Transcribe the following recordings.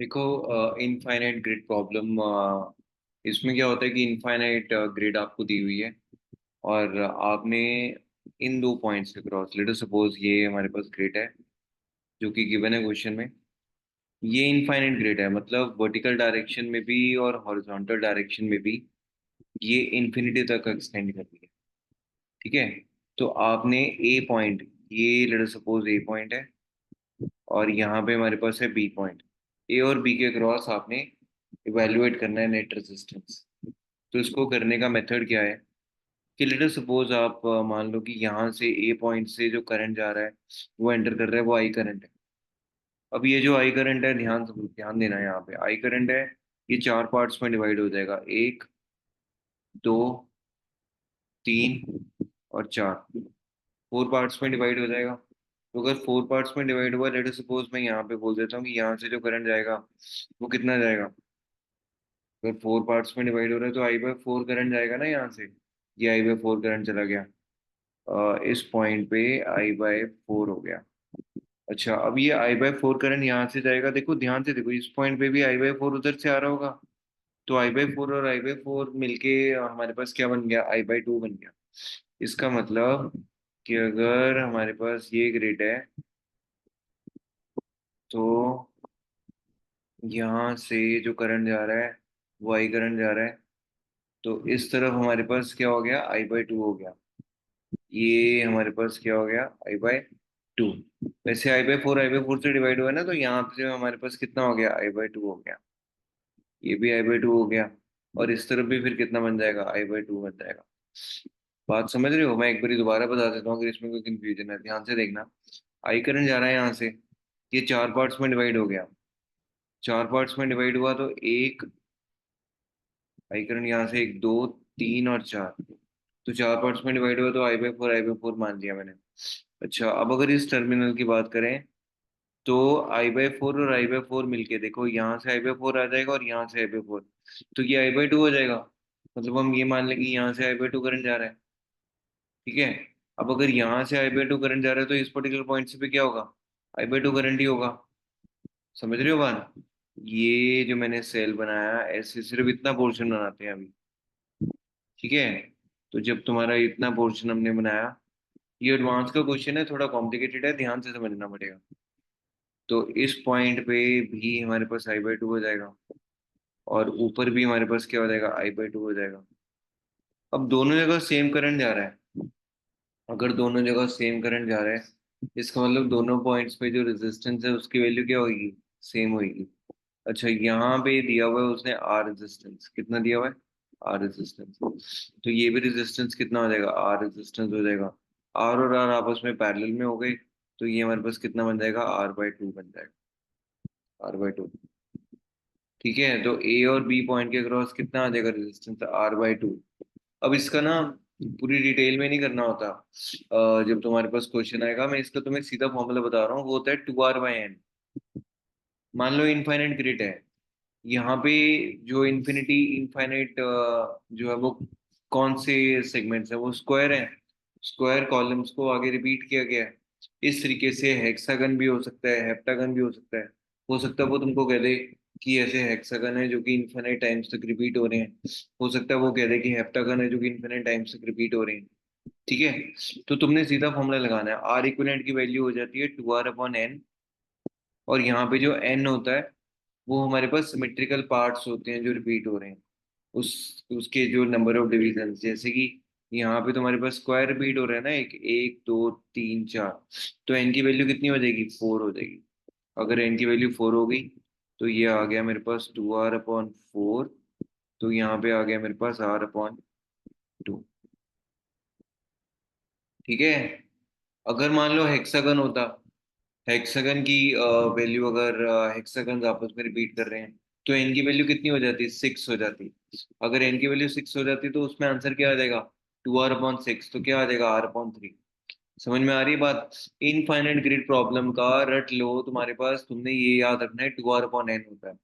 देखो, infinite grid problem, इसमें क्या होता है कि इनफाइनाइट ग्रिड आपको दी हुई है और आपने इन दो पॉइंट्स के क्रॉस, लेट अस सपोज ये हमारे पास ग्रिड है जो कि गिवन है क्वेश्चन में। ये इनफाइनाइट ग्रिड है, मतलब वर्टिकल डायरेक्शन में भी और हॉरिजॉन्टल डायरेक्शन में भी ये इन्फिनिटी तक एक्सटेंड करती है। ठीक है। तो आपने ए पॉइंट, ये लेट अस सपोज ए पॉइंट है और यहाँ पे हमारे पास है बी पॉइंट। ए और बी के क्रॉस आपने इवेल्युएट करना है नेट रेजिस्टेंस। तो इसको करने का मेथड क्या है कि लेट अस सपोज आप मान लो कि यहाँ से ए पॉइंट से जो करंट जा रहा है वो एंटर कर रहा है, वो आई करंट है। अब ये जो आई करंट है, ध्यान से ध्यान देना है, यहाँ पे आई करंट है। ये चार पार्ट्स में डिवाइड हो जाएगा, एक, दो, तीन और चार। फोर पार्ट्स में डिवाइड हो जाएगा। तो अगर फोर पार्ट्स में डिवाइड हुआ, लेट अस सपोज मैं यहाँ पे बोल देता हूँ कि यहाँ से जो करंट जाएगा वो कितना जाएगा। अगर फोर पार्ट्स में डिवाइड हो रहा है तो आई बाय फोर करंट जाएगा ना यहाँ से। ये आई बाय फोर करंट चला गया। इस पॉइंट पे आई बाय फोर हो गया। अच्छा, अब ये आई बाय फोर करंट यहाँ से जाएगा, देखो ध्यान से देखो, इस पॉइंट पे भी आई बाय फोर उधर से आ रहा होगा। तो आई बाय फोर और आई बाय फोर मिलके हमारे पास क्या बन गया, आई बाय टू बन गया। इसका मतलब कि अगर हमारे पास ये ग्रिड है तो यहाँ से जो करंट जा रहा है वो आई करंट जा रहा है। तो इस तरफ हमारे पास क्या हो गया, आई बाय टू हो गया। ये हमारे पास क्या हो गया, आई बाय टू। वैसे आई बाय फोर से डिवाइड हुआ है ना, तो यहाँ पे जो हमारे पास कितना हो गया, आई बाय टू हो गया। ये भी आई बाय टू हो गया। और इस तरफ भी फिर कितना बन जाएगा, आई बाय टू बन जाएगा। बात समझ रहे हो? मैं एक बार दोबारा बता देता हूँ अगर इसमें कोई कंफ्यूजन है, ध्यान से देखना। आई करंट जा रहा है यहाँ से, ये चार पार्ट्स में डिवाइड हो गया। चार पार्ट्स में डिवाइड हुआ तो एक आई करंट यहाँ से, एक, दो, तीन और चार। तो चार पार्ट्स में डिवाइड हुआ तो आई बाय फोर मान लिया मैंने। अच्छा, अब अगर इस टर्मिनल की बात करें तो आई बाय फोर और आई बाय फोर मिलके देखो, यहाँ से आई बाय फोर आ जाएगा और यहाँ से आई बाय फोर। तो ये आई बाय टू हो जाएगा। मतलब हम ये मान लें कि यहाँ से आई बाय टू करंट जा रहा है। ठीक है। अब अगर यहाँ से आई बाय टू करंट जा रहा है तो इस पर्टिकुलर पॉइंट से भी क्या होगा, आई बाय टू करंट ही होगा। समझ रहे हो बात? ये जो मैंने सेल बनाया ऐसे सिर्फ इतना पोर्शन बनाते हैं अभी। ठीक है। तो जब तुम्हारा इतना पोर्शन हमने बनाया, ये एडवांस का क्वेश्चन है, थोड़ा कॉम्प्लिकेटेड है, ध्यान से समझना पड़ेगा। तो इस पॉइंट पे भी हमारे पास आई बाय टू हो जाएगा और ऊपर भी हमारे पास क्या हो जाएगा, आई बाय टू हो जाएगा। अब दोनों जगह सेम करंट जा रहा है। अगर दोनों जगह सेम करंट जा रहा है, इसका मतलब दोनों पॉइंट्स पे जो रेजिस्टेंस है उसकी वैल्यू क्या होगी, सेम होगी। अच्छा, यहाँ पे दिया हुआ है उसने आर रेजिस्टेंस, कितना दिया हुआ है, आर रेजिस्टेंस। तो ये भी रेजिस्टेंस कितना हो जाएगा, आर रेजिस्टेंस हो जाएगा। आर और आर आपस में पैरेलल में हो गए। तो ये हमारे पास कितना बन जाएगा, आर बाय टू बन जाएगा, आर बाय टू। ठीक है। तो ए और बी पॉइंट के क्रॉस कितना आ जाएगा रेजिस्टेंस, आर बाय टू। अब इसका ना पूरी डिटेल में नहीं करना होता। जब तुम्हारे पास क्वेश्चन आएगा मैं इसका तुम्हें सीधा फॉर्मूला बता रहा हूँ, वो होता है टू आर बाई एन। मान लो इनफाइनाइट ग्रिड है, यहाँ पे जो इन्फिनिटी इनफाइनाइट जो है वो कौन से सेगमेंट्स है, वो स्क्वायर है। स्क्वायर कॉलम्स को आगे रिपीट किया गया है। इस तरीके से हेक्सागन भी हो सकता है, हेप्टागन भी हो सकता है। हो सकता है वो तुमको कह दे कि ऐसे हेक्सागन है जो कि इन्फिनिट टाइम्स तक रिपीट हो रहे हैं। हो सकता है वो कह दे कि हेप्टागन है जो कि इन्फिनिट टाइम्स तक रिपीट हो रहे हैं। ठीक है। तो तुमने सीधा फॉर्मूला लगाना है, आर इक्विवेलेंट की वैल्यू हो जाती है टू आर अपॉन एन। और यहाँ पे जो एन होता है वो हमारे पास सिमेट्रिकल पार्ट्स होते हैं जो रिपीट हो रहे हैं, उसके जो नंबर ऑफ डिविजन, जैसे कि यहाँ पे तुम्हारे पास स्क्वायर रिपीट हो रहा है ना, एक, एक, दो, तीन, चार। तो एन की वैल्यू कितनी हो जाएगी, फोर हो जाएगी। अगर एन की वैल्यू फोर हो गई तो ये आ गया मेरे पास टू आर अपॉन फोर। तो यहाँ पे आ गया मेरे पास आर अपॉन टू। ठीक है। अगर मान लो हेक्सागन होता, हेक्सागन की वैल्यू, अगर हेक्सागन आपस में रिपीट कर रहे हैं तो एन की वैल्यू कितनी हो जाती, सिक्स हो जाती। अगर एन की वैल्यू सिक्स हो जाती तो उसमें आंसर क्या आ जाएगा, टू आर अपॉन सिक्स। तो क्या आ जाएगा, आर अपॉन थ्री। समझ में आ रही है बात? इनफाइनाइट ग्रिड प्रॉब्लम का रट लो तुम्हारे पास, तुमने ये याद रखना है, टू आर अपॉन एन होता है।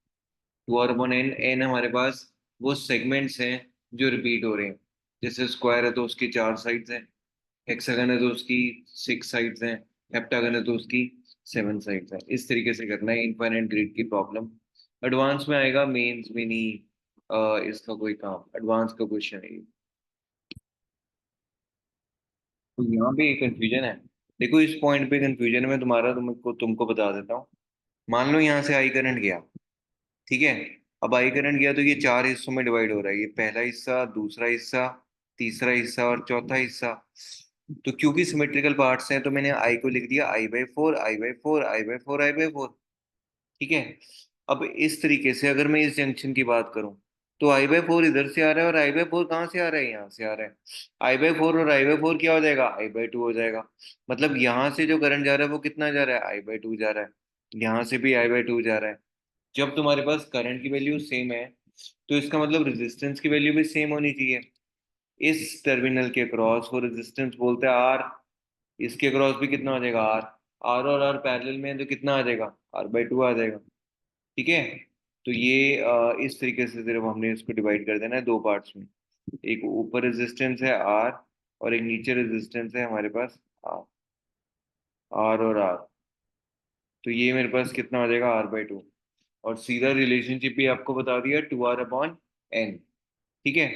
Two r upon n, n हमारे पास वो सेगमेंट्स हैं जो रिपीट हो रहे हैं। जैसे स्क्वायर है तो उसकी चार साइड्स हैं, हेक्सागन है तो उसकी सिक्स साइड्स हैं, हेप्टागन है तो उसकी सेवन साइड्स हैं। इस तरीके से करना है इनफाइनाइट ग्रिड की प्रॉब्लम। एडवांस में आएगा, मेंस में नहीं। इसका कोई काम, एडवांस का क्वेश्चन है ये। तो यहाँ पे कंफ्यूजन है। देखो इस पॉइंट पे कंफ्यूजन है, मैं तुमको बता देता हूँ। मान लो यहाँ से आई करंट गया, ठीक है। अब आई करंट गया तो ये चार हिस्सों में डिवाइड हो रहा है, ये पहला हिस्सा, दूसरा हिस्सा, तीसरा हिस्सा और चौथा हिस्सा। तो क्योंकि सिमेट्रिकल पार्ट्स हैं तो मैंने आई को लिख दिया I/4, I/4, I/4, I/4। ठीक है। अब इस तरीके से अगर मैं इस जंक्शन की बात करूं, तो I/4 इधर से आ रहा है और I/4 कहाँ से आ रहा है, यहाँ से आ रहा है। I/4 और I/4 क्या हो जाएगा, I/2 हो जाएगा। मतलब यहाँ से जो करंट जा रहा है वो कितना जा रहा है, I/2 जा रहा है। यहाँ से भी I/2 जा रहा है। जब तुम्हारे पास करंट की वैल्यू सेम है, तो इसका मतलब रेजिस्टेंस की वैल्यू भी सेम होनी चाहिए। इस टर्मिनल के क्रॉस वो रेजिस्टेंस बोलते हैं R। इसके क्रॉस भी कितना हो जाएगा, R। R और R पैरेलल में है तो कितना आ जाएगा, R/2 आ जाएगा। ठीक है। तो ये इस तरीके से सिर्फ हमने इसको डिवाइड कर देना है दो पार्ट्स में। एक ऊपर रेजिस्टेंस है R, और एक नीचे रेजिस्टेंस है हमारे पास R। R और R, तो ये मेरे पास कितना हो जाएगा, R/2। और सीधा रिलेशनशिप भी आपको बता दिया, 2R/N। ठीक है।